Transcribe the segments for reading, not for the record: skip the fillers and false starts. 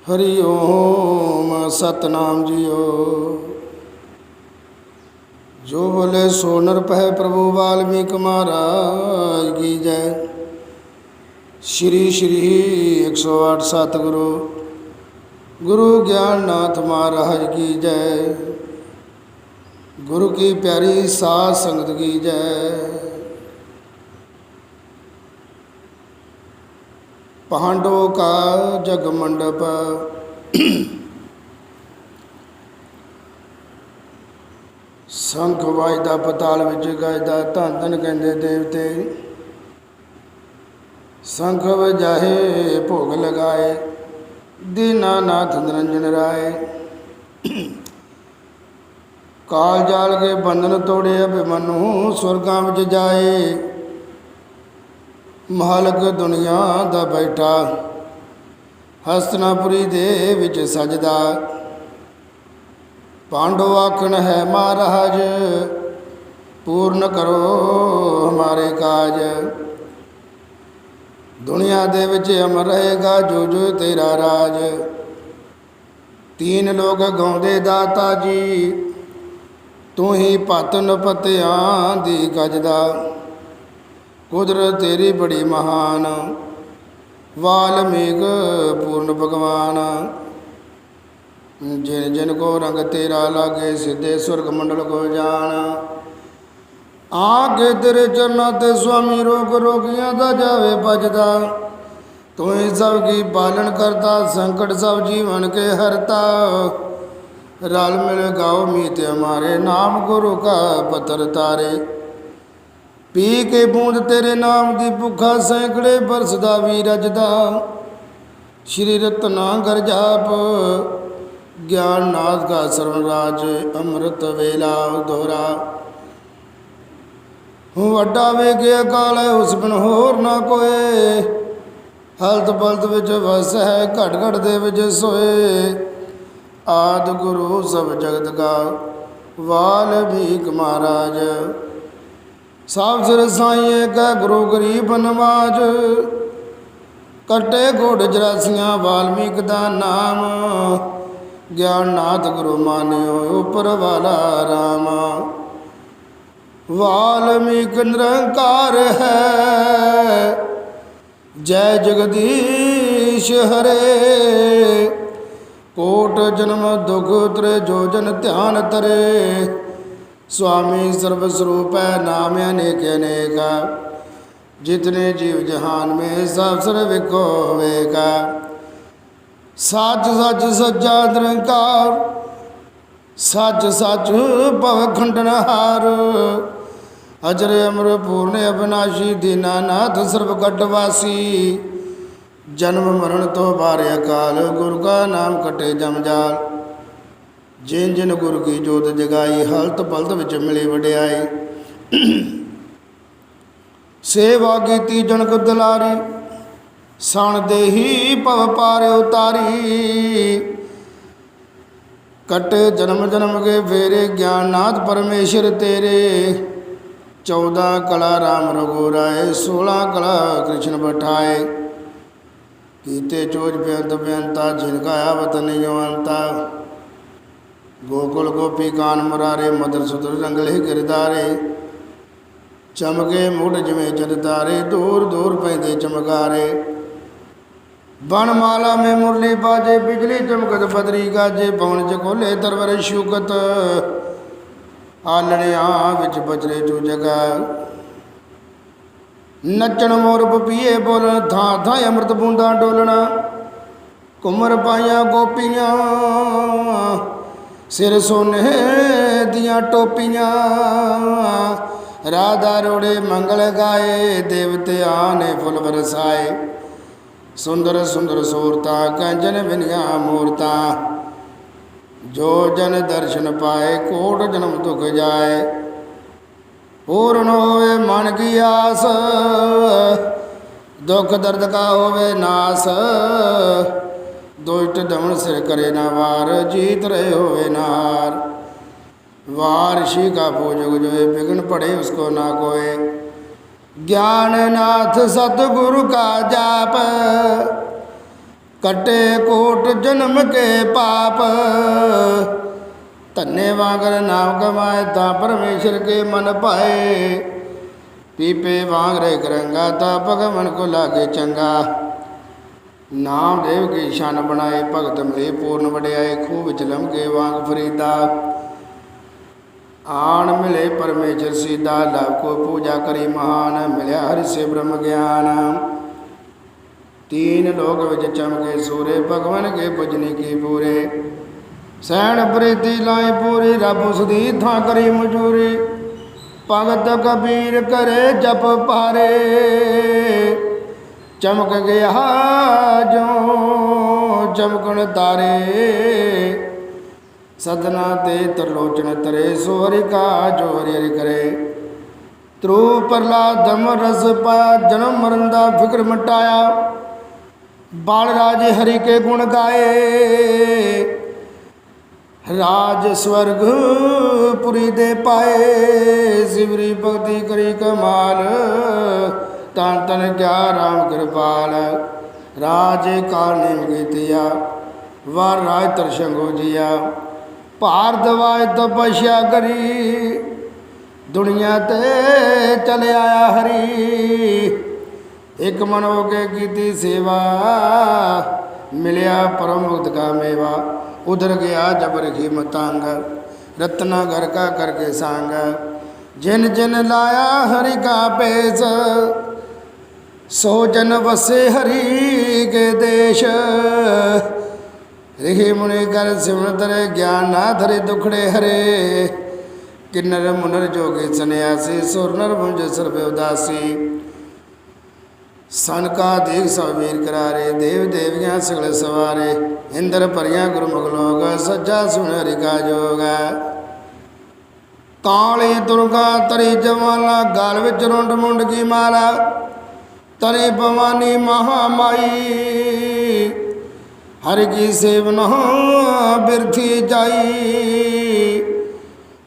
हरि ओम सतनाम जियो। जो बोले सो नर पह प्रभु वाल्मीकि महाराज की जय। श्री श्री 108 सतगुरु गुरु ज्ञाननाथ महाराज की जय। गुरु की प्यारी साध संगत की जय। पांडवों का जग मंडप संख वाजदा पताल विच गजदा धन धन कहंदे देवते। संख वजाहे भोग लगाए दीनानाथ निरंजन राय। काल जाल के बंधन तोड़े अभिमनु स्वर्गां विच जाए। मालक दुनिया दा बैठा हस्तिनापुरी दे विच सजदा। पांडव आखन है महाराज पूर्ण करो हमारे काज। दुनिया दे विच अमर रहेगा जो जो तेरा राज। तीन लोग गाउंदे दाता जी तू ही पत नपत्तियां दी गजदा। कुदरत तेरी बड़ी महान वाल्मीक पूर्ण भगवान। जिन जिन को रंग तेरा लागे सीधे स्वर्ग मंडल को जान। आगे तेरे चरना ते स्वामी रोग रोगियां दा जावे भजदा। तू ही सबकी पालन करता संकट सब जीवन के हरता। रल मिल गाओ मीत हमारे नाम गुरु का पत्थर तारे। पी के बूंद तेरे नाम दी भुखा सैकड़े बरसदा भी रजदा। श्री रत्नाकर जाप ज्ञाननाथ का सरवराज अमृत वेला दोहरा। वड्डा वे के अकाल है उस बिन होर ना कोई। हलत पलत विच वस है घट घट दे विच सोए। आदि गुरु सब जगत का वाल्मीकि महाराज। साफ सिर साइए का गुरु गरीब नवाज। कटे घोड़ जरासियाँ वाल्मीकि दा नाम। ज्ञाननाथ गुरु मानियो ऊपर वाला राम। वाल्मीकि निरंकार है जय जगदीश हरे। कोट जन्म दुख उतरे जो जन ध्यान तरे। स्वामी सर्वस्वरूप है नाम अनेक अनेका। जितने जीव जहान में सब सर विको होवेगा। सच सच सच्चा निरंकार सच सच भव खंडनहार। अजर अमर पूर्ण अविनाशी दीनानाथ सर्वकटवासी। जन्म मरण तो बारे अकाल गुरु का नाम कटे जमजाल। जिन जिन गुरु की जोत जगाई हलत पलत विच मिली वड्याई। सेवा कीती जनक दुलारी सण दे ही भव पार उतारी। कटे जन्म जन्म के फेरे ज्ञाननाथ परमेश्वर तेरे। 14 कला राम रघुराए 16 कला कृष्ण बठाए। कीते चोज बेअंत बेअंता जिनका आवत नहीं अंता। गोकुल गोपी कान मुरारे मधुर सुधुर रंगले गिरधारे। चमके मुठ जिमें चरतारे दूर दूर पैदे चमकारे। बनमाला में मुरली बाजे बिजली चमकत बदरी गाजे। पवन चकोले तरवर शुकत आलड़िया विच बजरे चू जगा। नचन मोर पपीए बोलन था था अमृत बूंदा डोलना। कुमर पाइया गोपियां सिर सोने दियां टोपियां। राधा रोड़े मंगल गाए देवते आने फुल बरसाए। सुंदर सुंदर सूरता कंजन बिनिया मूरता। जो जन दर्शन पाए कोट जन्म दुख जाए। पूर्ण होवे मन की आस दुख दर्द का होवे नास। दुष्ट दमन सिर करे ना वार जीत रहे होवे नार। वारशी का पूजक जो विघ्न पड़े उसको ना कोय। ज्ञाननाथ सतगुरु का जाप कटे कोट जन्म के पाप, धन्य वांगर नाम कमाए ता परमेश्वर के मन पाए। पीपे वांग रे करंगा ता भगवन को लागे चंगा। नाम देव की शान बनाए भगत मिले पूर्ण वड्याए। खूब चलम के वांग फरीदा आन मिले परमेश्वर सीधा। लाभ को पूजा करी महान मिलया हरि से ब्रह्म ज्ञान। तीन लोक विच चमके सूरे भगवान के भजनी की पूरे। सैन प्रीति लाई पूरी रब उसदी थां करी मजूरी। भगत कबीर करे जप पारे चमक गया जो चमकन तारे। सदना ते त्रिलोचन तरे सो हरि का जो हरि हरि करे। ध्रुव प्रहलाद दम रस पाया जन्म मरण दा फिक्र मटाया। बाल राज हरि के गुण गाए राज स्वर्ग पुरी दे पाए। शिवरी भक्ति करी कमाल तन तन क्या राम कृपाल। राज काल नेम कीतिया वार राज तरसंगो जिया। भार दवाए तपस्या करी दुनिया ते चले आया हरि। एक मन हो के कीती सेवा मिलया परम मुक्त का मेवा। उधर गया जब रखी मतंग रत्ना घर का करके सांग। जिन जिन लाया हरि का पेश सो जन वसे हरि के देश। ऋषि मुनि कर सिमरन तरे ज्ञान ना धरे दुखड़े हरे। किन्नर मुनर जोगी सन्यासी सुर नर मुंज सर्व उदासी। सन का देख सब वीर करारे देव देवियाँ सगल सवारे। इंद्र परियां गुरुमुख लोग सज्जा सुन हरि का जोग। काली दुर्गा तरी जवाला गाल विच रुंड मुंड की माला। तरी भवानी महामाई हरि की सेवन बिरथी जाई।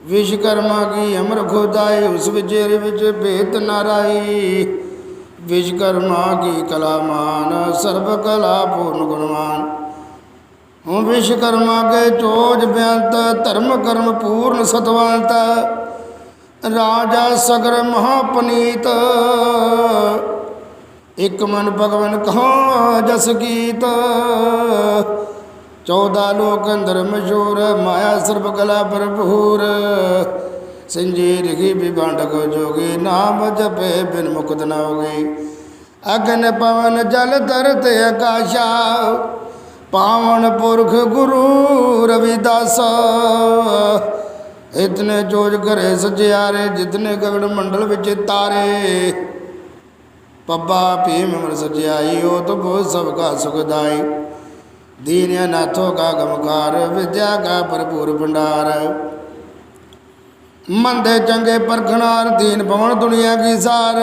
विश्वकर्मा की अमर खुदाई उस विचेरे विच भेद नाराई। विश्वकर्मा की कला मान सर्व कला पूर्ण गुणवान। हूँ विश्वकर्मा के चोज बेअंत धर्म कर्म पूर्ण सतवंत। राजा सगर महापनीत एक मन भगवन कहाँ जस गीत। 14 लोक अंदर मशहूर माया सर्व कला भरपूर। संजीर की विभांडक जोगी नाम जपे बिन मुकुत न होगी। अग्न पवन जल धरत आकाशा पावन पुरख गुरु रविदास। इतने जोज करे सजियारे जितने गगन मंडल विच तारे। पब्बा भीम अमर सजियाई हो तो बहुत सबका सुखदाई। दीन नाथों का गमकार विद्या का भरपूर भंडार। मंदे चंगे परखनार दीन भवन दुनिया की सार।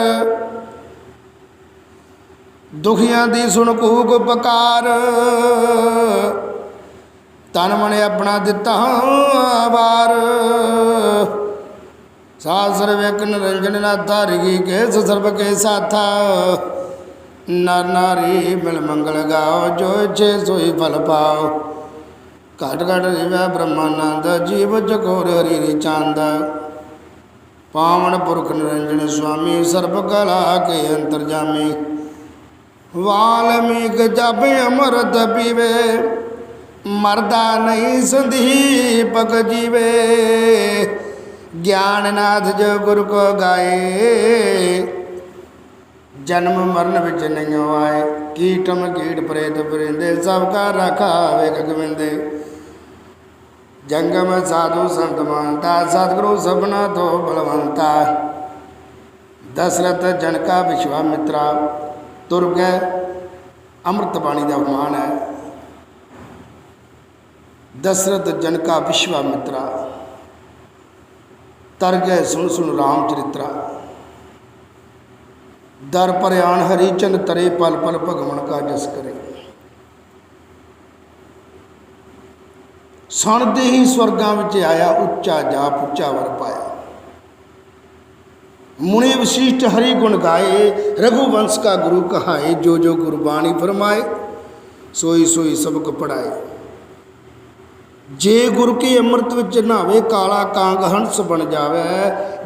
दुखियां दी सुन कूक पकार। तन मन अपना दिता वार। सासर वेक निरंजन नाथा रिगी के सर्व के साथा। नर नारी मिल मंगल गाओ जो इच्छे सोई फल पाओ। घट घट रिवै ब्रह्मानंद जीव चकोर हरी चांद। पावन पुरख निरंजन स्वामी सर्व कला के अंतर्जामी। वाल्मीक जप अमृत पीवे मरदा नहीं संदीपक जीवे। ज्ञाननाथ जो गुरु को गाए जन्म मरण विच नहीं आए। कीटम कीट प्रेत परिंदे सबका रखा वे गोविंदे। जंगम साधु संत मानता सतगुरु सबना तो बलवंता। दशरथ जनका विश्वामित्रा तुर गए अमृत बाणी का मान है। दशरथ जनका विश्वामित्रा तर गए सुन सुन राम चरित्रा। दर पर आन हरिचंद तरे पल पल भगवान का जस करे। सुनते ही स्वर्गां विच आया उच्चा जाप उच्चा वर पाया। मुनि विशिष्ट हरि गुण गाए रघुवंश का गुरु कहाए। जो जो गुरबाणी फरमाए सोई सोई सबक पढ़ाए। जे गुर के अमृत विच नहावे काला कांग हंस बन जावे।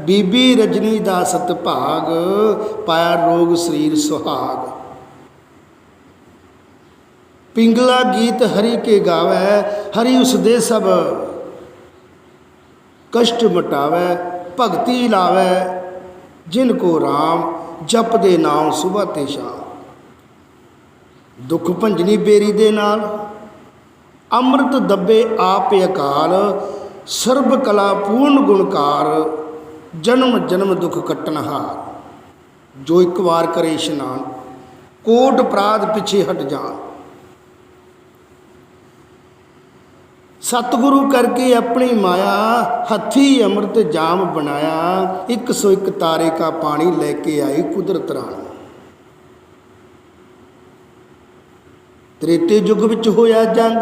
बीबी रजनी दा सत भाग पाया रोग शरीर सुहाग। पिंगला गीत हरि के गावे हरि उस दे सब कष्ट मटावे। भगती लावे जिनको राम जप दे नाम सुबह ते शाम। दुख भंजनी बेरी दे नाल अमृत दब्बे आप अकाल। सर्ब कला पूर्ण गुणकार जन्म जन्म दुख कट्टनहार। जो एक बार करे इशनान कोट अपराध पिछे हट जान। सतगुरु करके अपनी माया हथी अमृत जाम बनाया। 101 तारे का पानी लेके आई कुदरत रानी। त्रेते युग विच होया जंग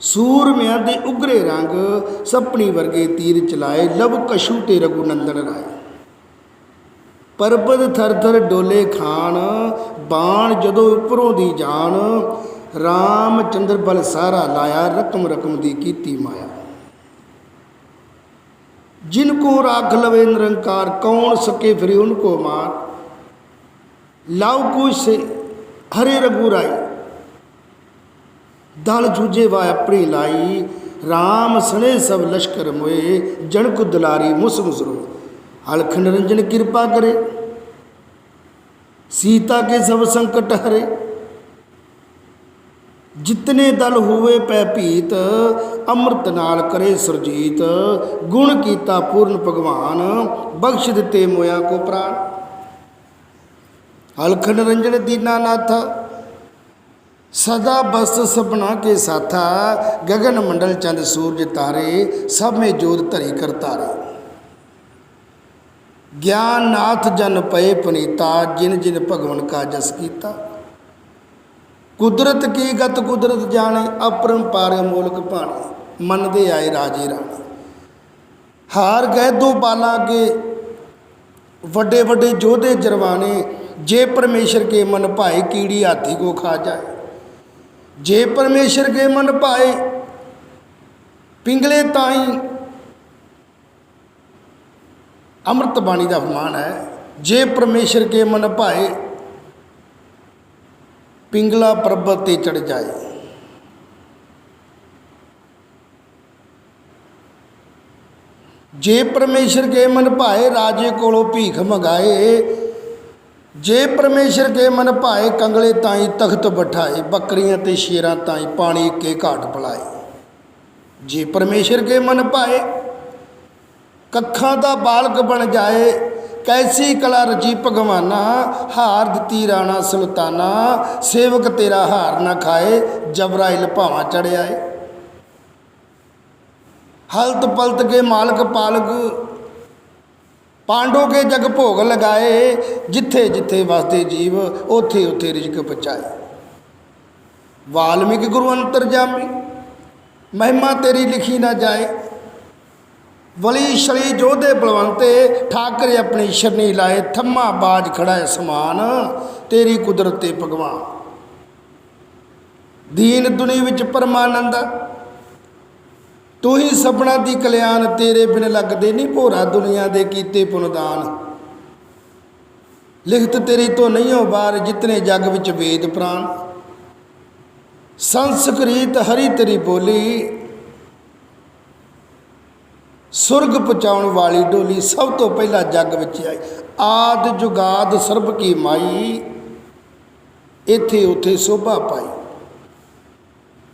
सूरमिਆਂ ਦੇ उगरे रंग। सपनी वर्गे तीर चलाए लव कशु ते रघुनंदन राय। परबत थर थर डोले खान बाण जदों उपरों दी जान। राम चंद्र बल सारा लाया रकम रकम दी कीती माया। जिनको राख लवे निरंकार कौन सके फिर उनको मार। लाओ कुछ से हरे रघुराई दल जूझे वा अपनी लाई। राम सने सब लश्कर मोए जनक दुलारी मुस मुसरो। अलख निरंजन कृपा करे सीता के सब संकट हरे। जितने दल हुए पै भीत अमृत नाल करे सुरजीत। गुण कीता पूर्ण भगवान बख्श दिते मोया को प्राण। अलख निरंजन दीना नाथा सदा बस्त सपना के साथा। गगन मंडल चंद सूरज तारे सब में जोत धरी कर तारे। ज्ञान नाथ जन पए पुनीता जिन जिन भगवन का जस कीता। कुदरत की गत कुदरत जाने अपरंपार मोलक पाने। मन दे आए राजे राणे हार गए दो बाला के वड्डे वड्डे जोधे जरवाने। जे परमेश्वर के मन भाए कीड़ी हाथी को खा जाए। जे परमेश्वर के मन भाए पिंगले ताई अमृत बाणी का फरमान है। जे परमेश्वर के मन भाए पिंगला पर्वत ते चढ़ जाए। जे परमेश्वर के मन भाए राजे कोलों भीख मंगाए। जे परमेश्वर के मन भाए कंगले ताई तख्त बिठाए। बकरियां ते शेरां ताई पानी के घाट पिलाए। जे परमेश्वर के मन भाए कखां दा बालक बन जाए। कैसी कला रची भगवाना हार दिती राणा सुल्ताना। सेवक तेरा हार ना खाए जबराइल भावां चढ़ आए। हलत पलत के मालक पालक पांडो के जग भोग लगाए। जिथे जिथे वसदे जीव उथे उथे रिजक पहुँचाए। वाल्मीकि गुरु अंतरजामी महिमा तेरी लिखी ना जाए। वली छली जोधे बलवंते ठाकर अपनी शरणी लाए। थम्मा बाज खड़ा है समान तेरी कुदरत ते भगवान। दीन दुनी विच परमानंद तू ही सपना दी कल्याण। तेरे बिन लगदे नहीं भोरा दुनिया दे कीते पुनदान। लिखत तेरी तो नहीं हो बार जितने जग विच वेद प्राण। संस्कृत हरि तेरी बोली सुरग पहुँचाउण वाली डोली। सब तो पहला जग विच आई आद जुगाद सर्ब की माई। इथे उथे शोभा पाई।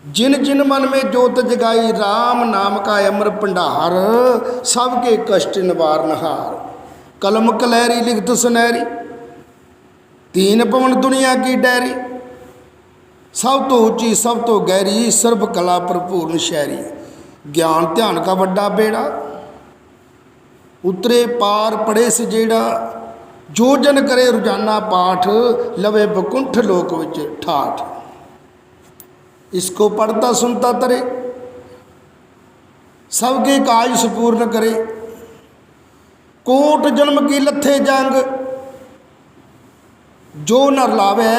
जिन जिन मन में जोत जगाई राम नाम का अमर भंडार। सबके कष्ट निवारनहार कलम कलहरी लिखत सुनहरी। तीन पवन दुनिया की डैरी सब तो ऊंची सब तो गहरी। सर्व कला भरपूर शहरी ज्ञान ध्यान का वड्डा बेड़ा। उतरे पार पड़े सजेड़ा जो जन करे रोजाना पाठ। लवे बकुंठ लोक विच ठाठ। इसको पढ़ता सुनता तरे सबके काज सुपूर्ण करे। कोट जन्म की लथे जंग जो नर लावे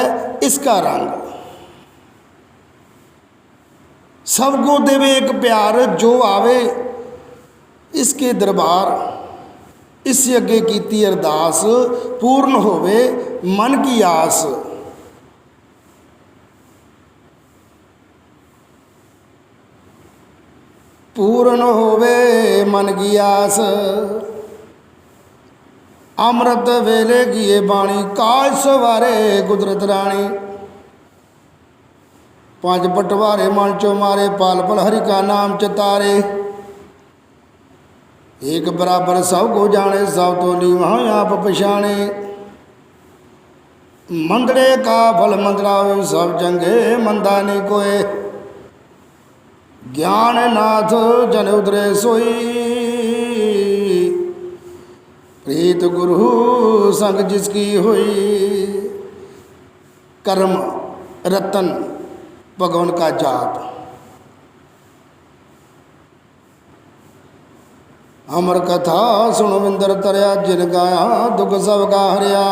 इसका रंग। सबको देवे एक प्यार, जो आवे इसके दरबार। इससे अगे कीती अरदास, पूर्ण होवे मन की आस। पूर्ण होवे मन की आस। अमृत वेले किए बाणी, काज सवारे कुदरत राणी। पांच पटवारे मन चो मारे, पाल पल हरि का नाम चितारे। एक बराबर सब को जाने, सब तो ली वहाँ आप पछाणे। मंदड़े का फल मंदरावे, सब चंगे मंदा नहीं कोय। ज्ञान नाथ जन उतरे सोई, प्रीत गुरु संग जिसकी हुई। कर्म रतन भगवान का जाप। अमर कथा सुनो विंदर तरया, जिन गाया दुख सब का हरिया।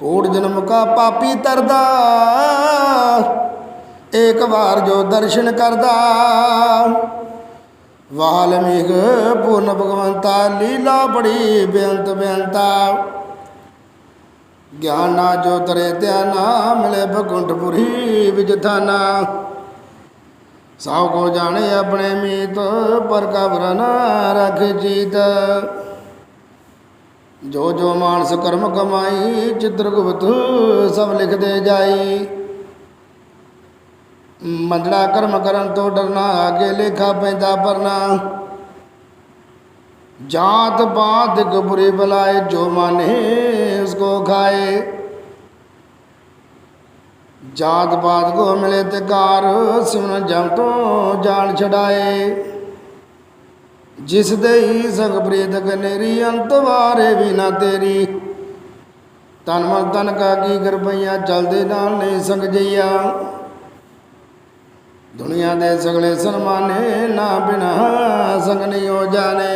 कोट जन्म का पापी तरदा, एक बार जो दर्शन करदा। वाल्मीक पूर्ण भगवंता, लीला बड़ी बेअंत बेअंता। ज्ञाना जो तरे त्याना, मिले बकुंठपुरी विजथाना। साव को जाने अपने मीत, पर का न रख जीत। जो जो मानस कर्म कमाई, चित्रगुप्त सब लिख दे जाई। मंदड़ा कर्म करन तो डरना, आगे लेखा पैदा परना। जात पात को बुरी बलाए, जो माने उसको खाए। जात पात को मिले तिकार, सिमरन जम तो जान छड़ाए। जिस दे संग प्रीत कनेरी, अंत वारे भी ना तेरी। तन मन तन का की कृपैया, चल दे नाल नहीं संग जइया। दुनिया दे सगले सनमाने, ना बिना संग नहीं हो जाने।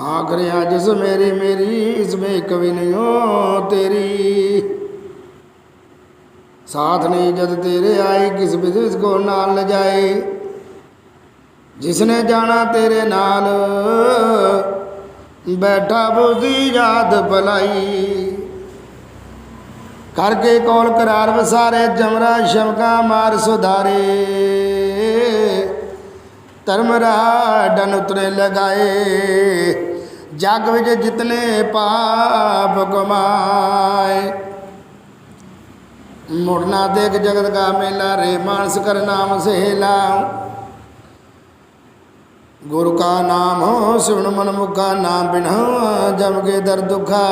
आखिरी जिस मेरी मेरी, इसमें कभी नहीं हो तेरी। साथ नहीं जद तेरे आई, किस विदेश को नाल ल जाए। जिसने जाना तेरे नाल, बैठा बुद्धि याद भलाई। करके कौल करार वसारे, जमरा शमका मार सुधारे। धर्मरा डन उतरे लगाए, जग विच जितने पाप कमाए। मुड़ना देख जगत का मेला, रे मानस कर नाम सहेला। गुरु का नाम हो सुन मन मुखा, नाम बिना जम के दर दुखा।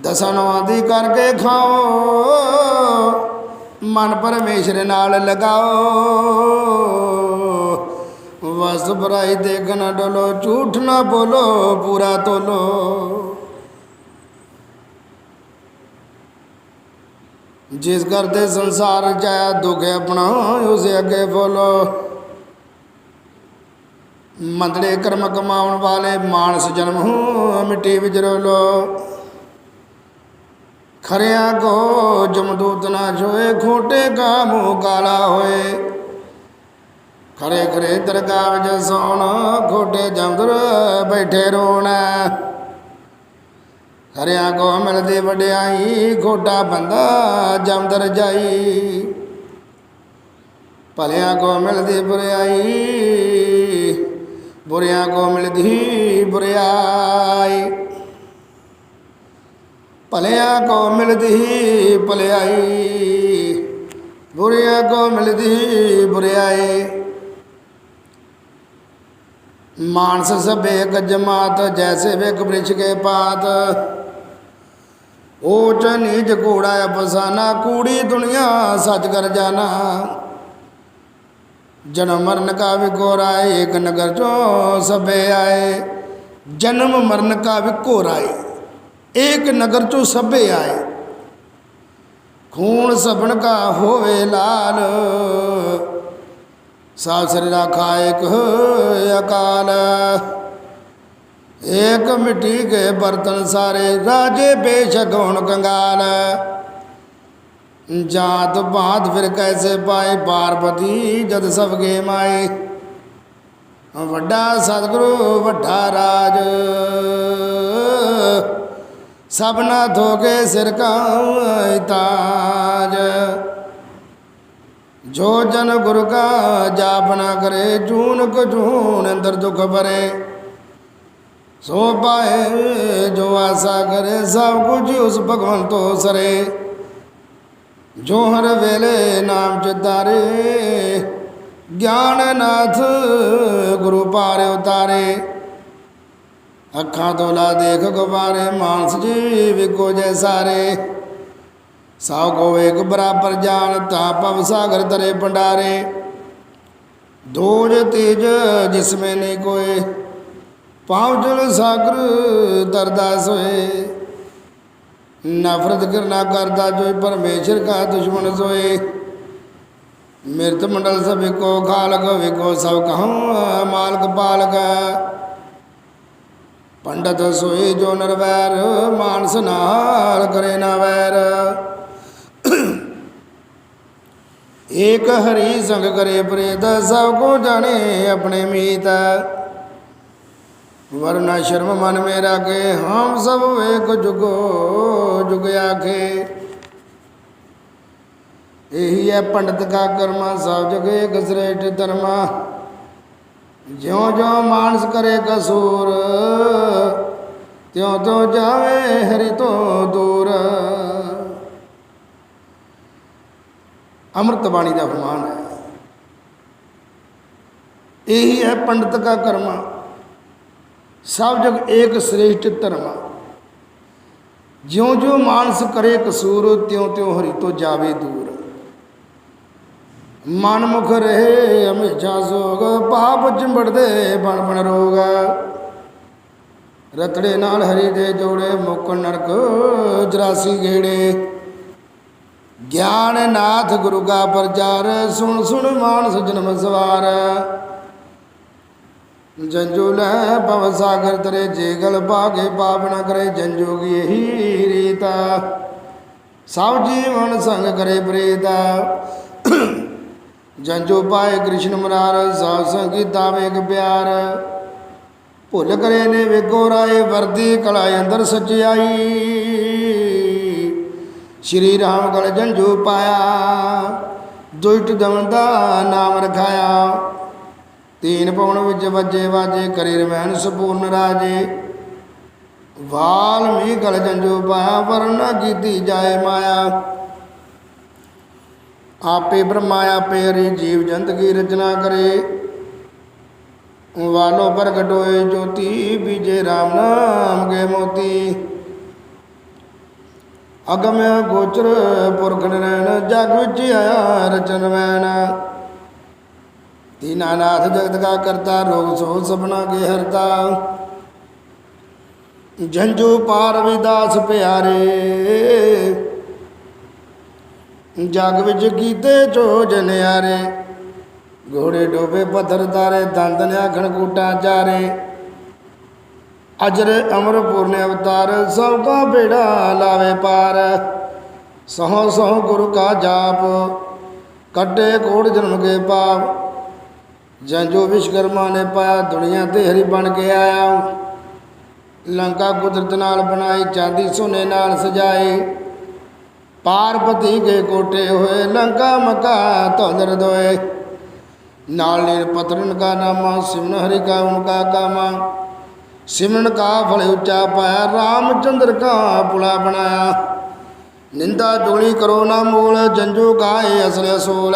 दसन आदि करके खाओ, मन परमेश्वर नाल लगाओ। बस बुराई देख न डोलो, झूठ न बोलो पूरा तोलो। जिस करते संसार चाहे दुख अपना, उसे अगे बोलो। मंदड़े कर्म कमाउन वाले, मानस जन्म हो मिट्टी विच रोलो। खरिया को जमदूत ना छोए, खोटे का मुँह काला होए। खरे खरे दरगाह विच सोना, खोटे जमदुर बैठे रोना। खरिया को मिलती वड्याई, खोटा बंदा जमदर जाई। भलिया को मिलती बुराई, बुरिया को मिलती बुराई। भलिया को मिलती भलियाई, बुरिया को मिलती बुराई। मानस सभे गजमात, जैसे वेक वृक्ष के पात। ऊंच नीच कूड़ा अफसाना, कूड़ी दुनिया सच कर जाना। जन्म मरण का विकोर आए, एक नगर चो सबे आए। जन्म मरण का विकोर आए, एक नगर चो सबे आए। खून सबन का होवे लाल, साफ शरीरा खाए अकाल। एक मिट्टी के बर्तन सारे, राजे बेशगुन कंगाल। जात पात फिर कैसे पाए, पार्वती जद सबके माए। वड्डा सतगुरु वड्डा राज, सबना धोके सिर का ताज। जो जन गुरु का जाप ना करे, जून को जून अंदर दुख भरे। सो पाए जो आशा करे, सब कुछ उस भगवान तो सरे। जो हर वेले नाम चितारे, ज्ञान नाथ गुरु पारे उतारे। अखा तोला देख गुबारे, मानस जीव को जैसारे। साव को एक बराबर जानता, पव सागर तरे भंडारे। धोज तेज जिसमें नहीं कोई, पाँव जल सागर तरदा सोए। नफरत करना करता जो, परमेश्वर का दुश्मन सोए। मृत मंडल सभी को खालक, विको सब कहूँ मालक पालक। पंडित सोए जो नरवैर, मानस नाल करे ना वैर। एक हरि संग करे प्रेत, सबको जाने अपने मीत। वरना शर्म मन में रखे, हम सब एक जुगो जुग आखे। यही है पंडित का कर्मा, सब जग एक श्रेष्ठ धर्मा। ज्यों ज्यों मानस करे कसूर, त्यों तो जावे हरि तो दूर। अमृत बाणी का फरमान है। यही है पंडित का कर्मा, सब जग एक श्रेष्ठ धर्मा। ज्यों ज्यों मानस करे कसूर, त्यों त्यों हरि तो जावे दूर। मनमुख रहे हमेशा सोग, पाप चिंबड़दे बन बन रोग। रतड़े नाल हरि दे जोड़े, मुक नरक 84 गेड़े। ज्ञान नाथ गुरु का प्रचार, सुन सुन मानस जन्म सवार। जंजूल पव सागर तरे, जेगल पागे पाप न करे। जंजोगी यही रीता, सब जीवन संग करे प्रीता। जंजो पाए कृष्ण मुरार, सब संगी दावे एक प्यार। भुल करे ने वेगो राय, वर्दी कला अंदर सच्चाई। श्री राम गल जंजू पाया, दुष्ट दमन दा नाम रखाया। 3 पवन विच वजे वाजे, करी रमैन संपूर्ण राजे। वाल्मीकि गल जंजू पाया, वरना कीती जाए माया। आपे ब्रह्मा आपे हरि, जीव जंत की रचना करे। वालों प्रगट होए ज्योति, बीजे राम नाम के मोती। अगम गोचर पुरख नरैन, जग विच आया रचन वैन। दीनानाथ जगत का करता, रोग सो सपना के हरता। झंझू पार रविदास प्यारे, जग विच कीते चोज न्यारे। घोड़े डोबे पत्थर तारे, दंद न्याखण कूटा चारे। अजर अमरपुर ने अवतार, सबका बेड़ा लावे पार। सहो सहो गुरु का जाप, कटे कोड़ जन्म के पाप। जंजो विश्वकर्मा ने पाया, दुनिया ते हरि बन के आया। लंका कुदरत नाल बनाई, चांदी सोने नाल सजाई। पार्वती के कोटे होए, लंका मका तोंदर दोए। नाल नील पत्थरन का नामा, सिमन हरि का उनका कामा। सिमरन का फल ऊंचा पाया, रामचंद्र का पुला बनाया। निंदा चुगली करो ना मूल, जंजू का है असल असूल।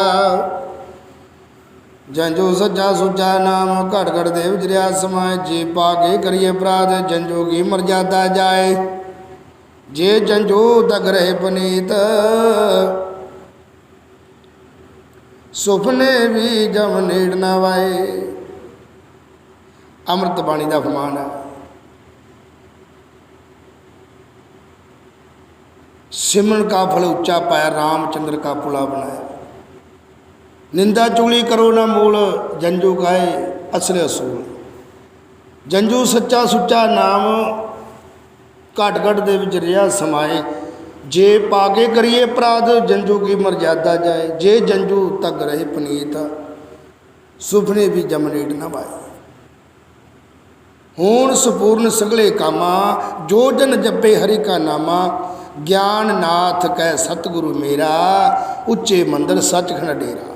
जंजू सच्चा सुच्चा नाम, घट घट देव जरिया समाए। जी पाके करिए अपराध, जंजू की मर्यादा जाए। जे जंजू तक रहे पनीत, सुपने भी जम नीड़ न वाए। अमृत बाणी का फरमान है। सिमरन का फल ऊंचा पाया, रामचंद्र का पुला बनाया। निंदा चुगली करो ना मूल, जंजू गाए असले असूल। जंजू सच्चा सुच्चा नाम घट घट दे विच रिहा समाए। जे पाके करिए अपराध जंजू की मर्यादा जाए। जे जंजू तक रहे पनीत सुपने भी जमनेट न पाए। हूण संपूर्ण सगले कामा जो जन जपे हरि का नामा। ज्ञान नाथ कै सतगुरु मेरा उच्चे मंदिर सचखंड डेरा।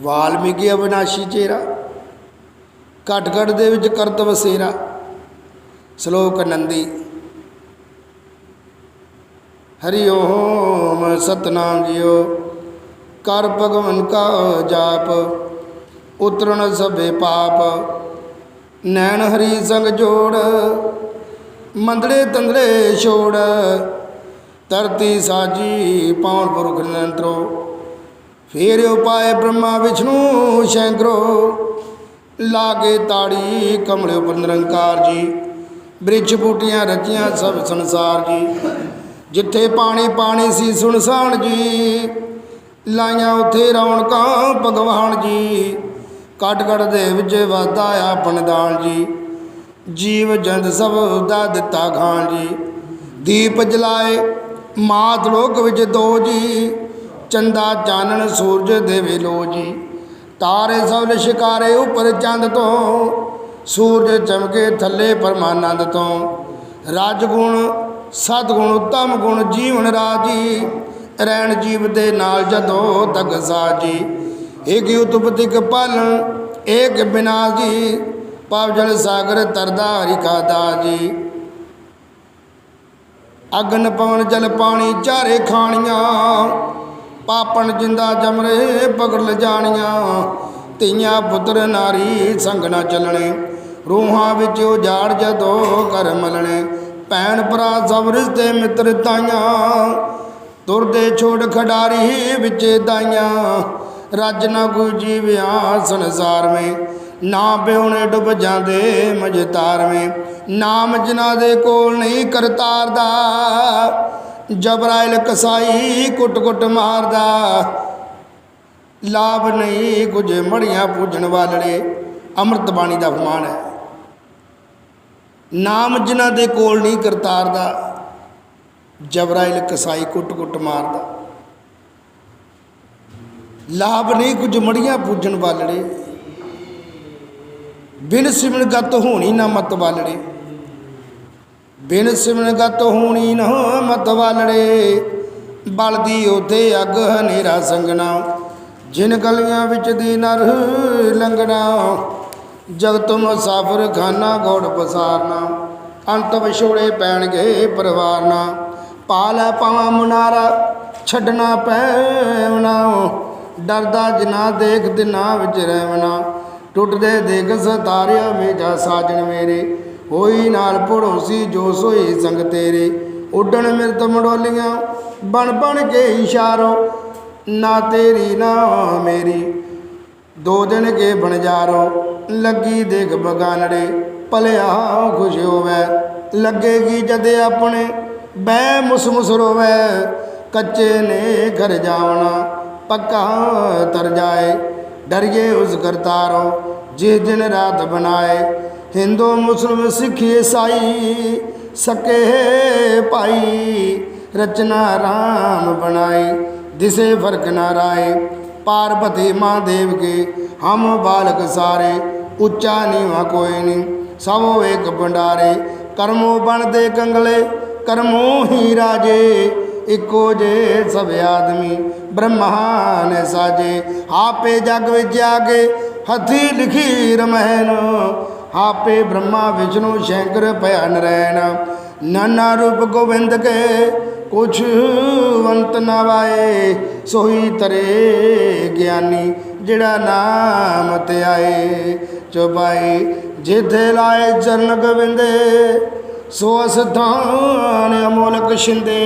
वाल्मीकि अविनाशी चेरा घट घट दे विच करत वसेरा। श्लोक नंदी हरि ओम सतनाम जियो कर भगवन का जाप। उतरन सभे पाप नैन हरि संग जोड़। मंदड़े तंदड़े छोड़ धरती साजी पावन पुरख निरंतरो। फेर उपाय ब्रह्मा विष्णु शंकरो। लागे ताड़ी कमले उपर निरंकार जी। वृक्ष बूटियां रचियां सब संसार जी। जिथे पानी पानी सी सुनसान जी। लाइया उथे रौनकां भगवान जी। घट घट दे विच वाधा आपन दान जी। जीव जंत सब दा दिता खान जी। दीप जलाए मात लोक विच दो जी। चंदा चानन सूरज देवे लो जी। तारे सब शिकारे उपर चंद तो। सूरज चमके थले परमानंद तो। राजगुण सतगुण उत्तम गुण जीवन राजी। रैन जीव दे नाल जदों तक साजी। एक उत्पत्तिक पालन एक विनाश जी। पाप जल सागर तरदा हरि का दाजी। अग्न पवन जल पानी चारे खानियां। पापन जिंदा जमरे पकड़ ल जानियां। तियां पुत्र नारी संग न चलने। रूहां विच उजाड़ जदों कर मलने। भैन भरा सब रिश्ते मित्र ताइयां। तुरदे छोड़ खडारी विचे दाइयां। रज न कोई जीविया संसार में। ना ब्योने डुब जाते मझतार में। नाम जिन्हां दे कोल नहीं करतार दा। जबराइल कसाई कुट कुट मारदा। लाभ नहीं कुछ मड़ियां पूजन वालड़े। अमृत बाणी का फरमान है। नाम जिन्हां दे कोल नहीं करतार दा। जबराइल कसाई कुट कुट मारदा। लाभ नहीं कुछ मड़ियां पूजन वालड़े। बिन सिमरन गत होनी न मत वालड़े। बिन सिमरन गत होनी न मत वालड़े। बलदी उथे अग हनेरा संगना। जिन गलियां विच दी नर लंघना। जगत मुसाफिर खाना गौड़ पसारना। अंत विछोड़े पैणगे परवारना। पाला पावा मुनारा छड्डना पैवना। डरदा जिना देख दिना विच रहवना। टुटदे देख सतारिया मेजा साजन मेरे। होई नाल पड़ोसी जो सोई संग तेरे। उड्डण मिरत मंडोलियां बन बन के इशारो। ना तेरी ना मेरी दो दिन के बनजारो। लगी देख बगानड़े भलिया खुश होवै। लगेगी जदे अपने बह मुस मुस रोवै। कच्चे ने घर जावना पक्का तर जाए। डरिए उस करतारो जिस दिन रात बनाए। हिंदू मुस्लिम सिख ईसाई सके भाई। रचना राम बनाई दिसे फर्क न राय। पार्वती महादेव के हम बालक सारे। उच्चा नीवा कोई नहीं सब एक भंडारे। कर्मों बन दे कंगले कर्मों ही राजे। इको जे सब आदमी ब्रह्मा ने साजे। आपे जग विच आके हथी लिखी रमैन। आपे ब्रह्मा विष्णु शंकर भया नरैन। नाना रूप गोविंद के कुछ अंत न वाए। सोही तरे ज्ञानी जिड़ा नाम ते आए। चौपाई जिथे लाए चरण गोविंदे। सो स्थान अमोलक शिंदे।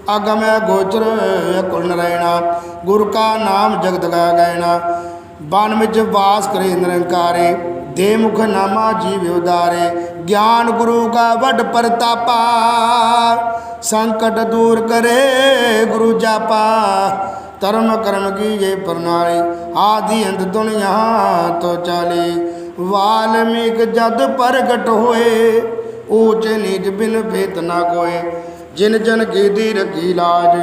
अगम गोचर कुल नरैना। गुरु का नाम जगत का गैना। बन विच वास करे निरंकारे। दे मुख नामा जीव उदारे। ज्ञान गुरु का वड प्रतापा। संकट दूर करे गुरु जापा। धर्म कर्म की ये प्रणाली। आदि अंत दुनिया तो चाले। वाल्मीकि जद प्रगट होए, ऊंच नीच बिन भेद न कोय। जिन जन की दी रखी लाज,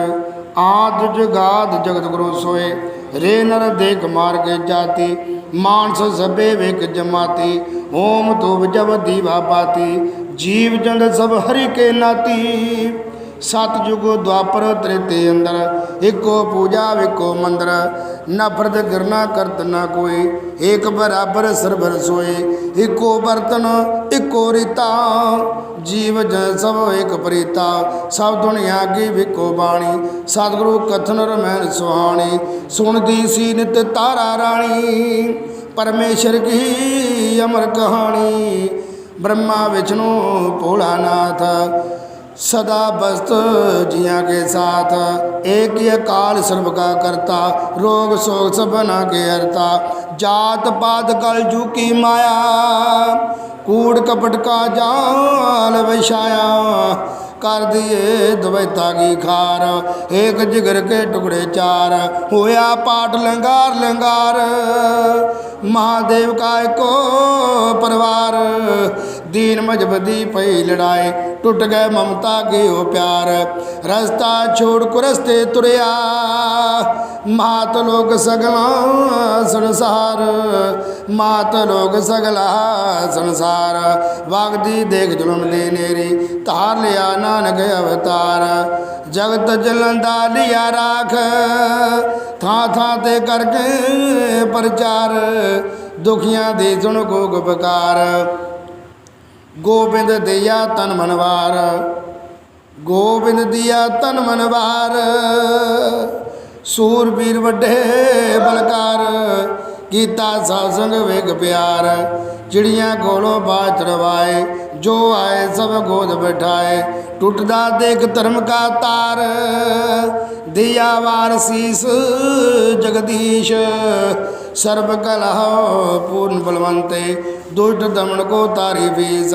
आद जुगाद जगत गुरु सोए। रे नर देख मार के जाति, मानस सबे वेक जमाती। ओम तूब जब दीवा पाती, जीव जंद सब हरि के नाती। सतयुग द्वापर त्रेते अंदर, इको पूजा इको मंदिर। नफरत गिरना करत न कोई, एक बराबर सरबर सोए। इको बर्तन इको रीता, जीव जन सब एक प्रीता। सब दुनिया की विको बाणी, सतगुरु कथन रमैन सुहानी। सुनती सी नित तारा रानी, परमेश्वर की अमर कहानी। ब्रह्मा विष्णु भोलानाथ, सदा बस्त जिया के साथ। एक ही अकाल सर्व का करता, रोग शोक सब बना के हरता। जात पात कल जू की माया, कूड़ कपट का जाल बिछाया। कर दिए द्वैता की खार, एक जिगर के टुकड़े चार। होया पाठ लंगार लंगार, महादेव का एको परिवार। दीन मजबदी पई लड़ाई, टूट गए ममता के हो प्यार। रास्ता छोड़ को रस्ते तुरया, मात लोग सगला संसार। मात लोग सगला संसार, वागदी देख जुलम दे नेरी। तार लिया नानक अवतार, जगत जलंदा लिया राख। था था ते करके प्रचार, दुखियां दे सुन को गुपकार। गोबिंद दिया तन मनवार, गोबिंद दिया तन मनवार। सूरबीर वड्डे बलकार, कीता सत्संग वेग प्यार। चिड़ियाँ कोलों बाज चढ़वाए, जो आए सब गोद बैठाए। टूटदा देख धर्म का तार, दिया वार शीस जगदीश। सर्व कलह पूर्ण बलवंते, दुष्ट दमन को तारी फीस।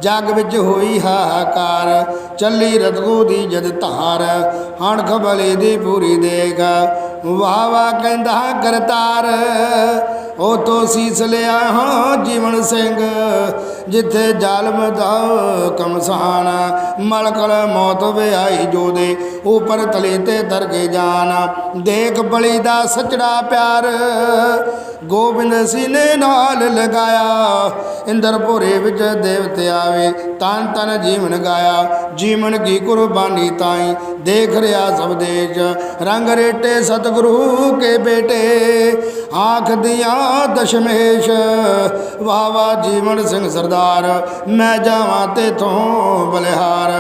जग विच होई हाहाकार, चली रतगो दी जद धार। हण खबले दी पूरी देख, वाह वाह कहंदा करतार। ओ तो सीस लिया हाँ जीवन सिंह, जिथे जालम दा कमसान। मलकल मौत विआई जो दे, ऊपर तले ते दर के जान। देख बली दा सचड़ा प्यार, गोबिंद सी ने नाल लगाया। इंद्रपुरे विच देवते आवे, तन तन जीवन गाया। जीवन की कुर्बानी ताई, देख रहा सब देश। रंग रेटे सतगुरु के बेटे, आँख दिया दशमेश। वाह वाह जीवन सिंह सरदार, मैं जावा ते थों बलिहार।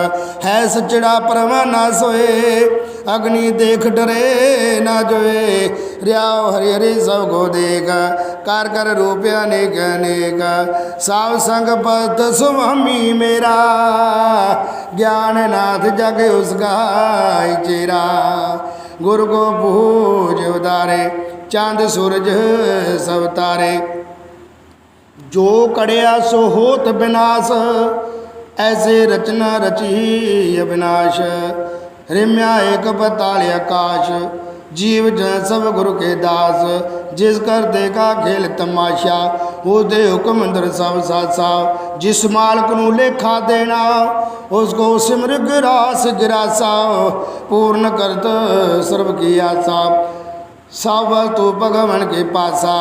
है सचड़ा परवाना सोए, अग्नि देख डरे ना जोए। रियाओ हरि हरि सब को देख, कर कर रूप अनेक अनेक। साव संग पत स्वामी मेरा, ज्ञान नाथ जग उसका चेरा। गुरु को पूज उदारे, चांद सूरज सब तारे। जो कड़िया सो होत विनाश, ऐसे रचना रची अविनाश। रिम्या एक बताल आकाश, जीव जन सब गुरु के दास। जिस कर देखा खेल तमाशा, वो दे हुक्म अंदर सब सासा। जिस मालक नू लेखा देना, उसको सिमर गिरास गिरासा। पूर्ण करत सर्व की आशा, सब तो भगवान के पासा।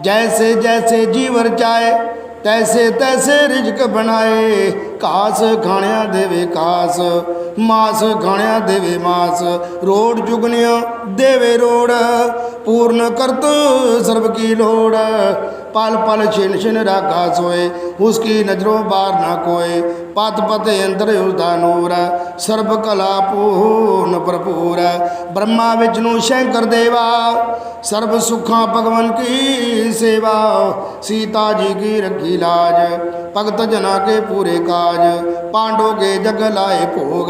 जैसे जैसे जीवर चाहे, तैसे तैसे रिजक बनाए। घास खाणिया देवे घास, मास खाणिया देवे मास। रोड़ जुगनिया देवे रोड़, पूर्ण करत सर्व की लोड़। पल पल छिन छिन राखा सोए, उसकी नजरों बार ना कोय। पत पत अंतर उसका नूर, सर्व कला पूर्ण भरपूर। ब्रह्मा विष्णु शंकर देवा, सर्व सुखा भगवान की सेवा। सीता जी की रखी लाज, भगत जना के पूरे काज। पांडव के जग लाए भोग,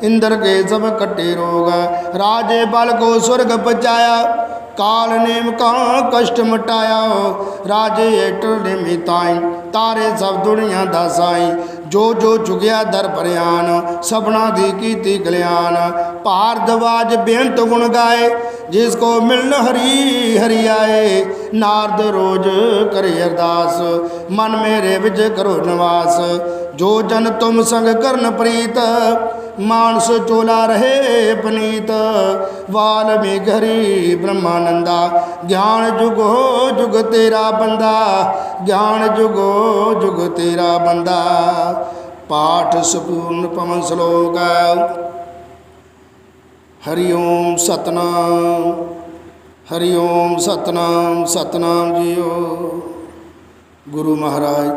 इंद्र के सब कटे रोग। राजे बल को स्वर्ग बचाया, काल नेम का कष्ट मटाया। राजे एटल ने मिताई, तारे सब दुनिया दा साई। जो जो चुगया दर बरियान, सबना दी कीती कल्याण। भार दवाज बेअंत गुण गाए, जिसको मिलन हरि हरि आए। नारद रोज करे अरदास, मन मेरे विच करो निवास। जो जन तुम संग करन प्रीत, मानस चोला रहे पनीत। वाल्मीकि हरि ब्रह्मानंदा, ज्ञान जुगो जुग तेरा बंदा। ज्ञान जुगो जुग तेरा बंदा। पाठ संपूर्ण पवन श्लोक। हरि ओम सतनाम, हरि ओम सतनाम, सतनाम जियो। गुरु महाराज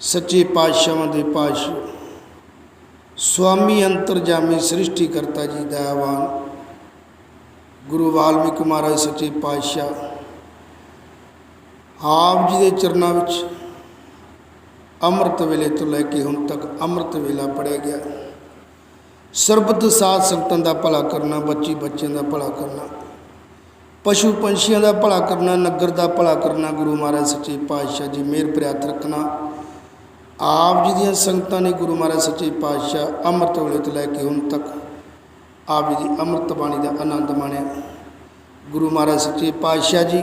सच्चे पातशाह दे पातशाह स्वामी अंतरजामी सृष्टि करता जी दयावान गुरु वाल्मीकि महाराज सच्चे पातशाह आप जी के चरणों में अमृत वेले तो लैके हुण तक अमृत वेला पढ़िया गया। सरबत साध संगतां दा भला करना, बच्ची बच्चों का भला करना, पशु पंछियों का भला करना, नगर का भला करना। गुरु महाराज सच्चे पातशाह जी मेहर भरे हथ रखना। आप जी दियां संगतां ने गुरु महाराज सच्चे पातशाह अमृत वेले तो लैके हुण तक आप जी की अमृत बाणी का आनंद माणिया। गुरु महाराज सच्चे पातशाह जी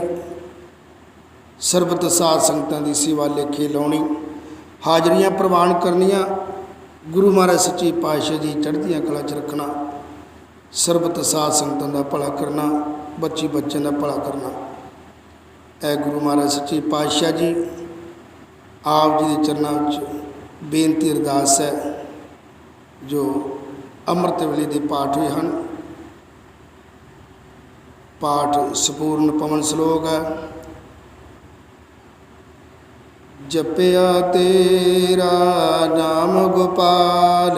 सरबत साध संगतां की सेवा लेखे लाउणी, हाजरियां प्रवान करनियां। गुरु महाराज सच्चे पातशाह जी चढ़दियां कला च रखना, सरबत साध संगतां दा भला करना, बच्ची बच्चों का भला करना। ऐ गुरु महाराज सच्चे पातशाह जी आप जी के चरणों में बेनती अरदास है। जो अमृत वेले के पाठ हुए हैं, पाठ संपूर्ण पवन श्लोक है। जपया तेरा नाम गोपाल,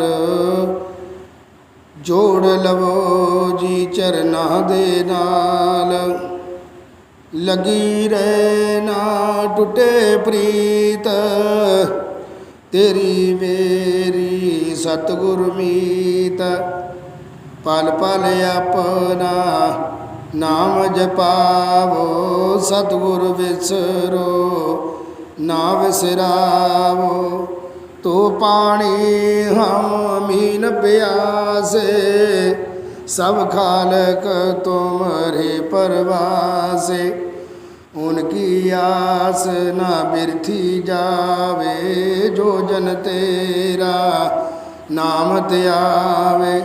जोड़ लवो जी चरना दे नाल। लगी रहे ना टूटे प्रीत, तेरी मेरी सतगुरु मीत। पल पल अपना नाम जपावो, सतगुरु विसरो ना विसरावो। तो पानी हम मीन प्यासे, सब खालक तुम्हारे परवासे। उनकी आस ना बिरथी जावे, जो जन तेरा नाम त्यावे।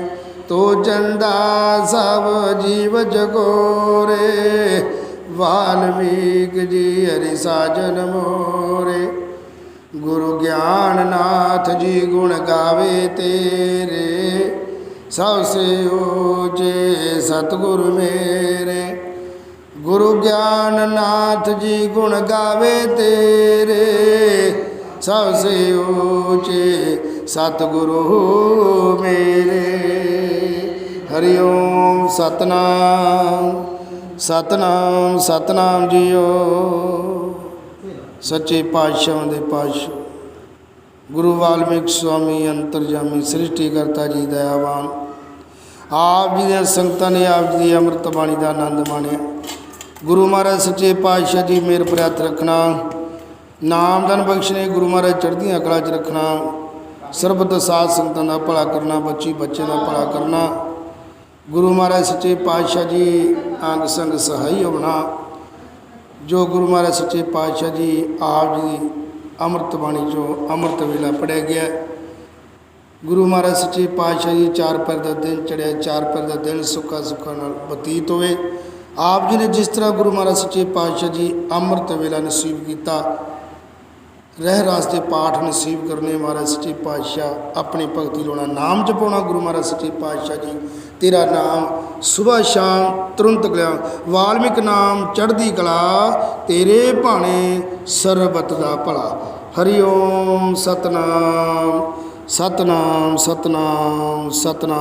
तो चंदा सब जीव जगोरे, वाल्मीकि जी हरि साजन मोरे। गुरु ज्ञान नाथ जी गुण गावे तेरे, सबसे ऊंचे सतगुरु मेरे। गुरु ज्ञान नाथ जी गुण गावे तेरे, सबसे ऊंचे सतगुरु मेरे। हरि ओम सतनाम, सतनाम, सतनाम जियो। सच्चे पातशाह दे पातशाह गुरु वाल्मीकि स्वामी अंतरजामी सृष्टि करता जी दयावान आप जी दी संगतां ने आप जी की अमृत बाणी का आनंद माणिया। गुरु महाराज सच्चे पातशाह जी मेहर भरे हथ रखना, नाम धन बख्शने। गुरु महाराज चढ़दियां कला च रखना, सरबत साध संगतां का भला करना, बच्ची बच्चे का भला करना। गुरु महाराज सच्चे पातशाह जी अंग संग सहाई होना। जो गुरु महाराज सच्चे पातशाह जी आप जी अमृत बाणी जो अमृत वेला पढ़िया गया। गुरु महाराज सच्चे पातशाह जी चार पैर का दिन चढ़िया, चार पैर का दिन सुखा सुखा नाल बतीत होवे। आप जी ने जिस तरह गुरु महाराज सच्चे पातशाह जी अमृत वेला नसीब किया, रह रास्ते पाठ नसीब करने महाराज सच्चे पातशाह अपनी भगती लाना, नाम जपाना। गुरु महाराज सच्चे पातशाह जी तेरा नाम सुबह शाम तुरंत गया। वाल्मीकि नाम चढ़दी कला, तेरे भाने सरबत दा भला। हरि ओम सतनाम, सतनाम, सतनाम, सतनाम।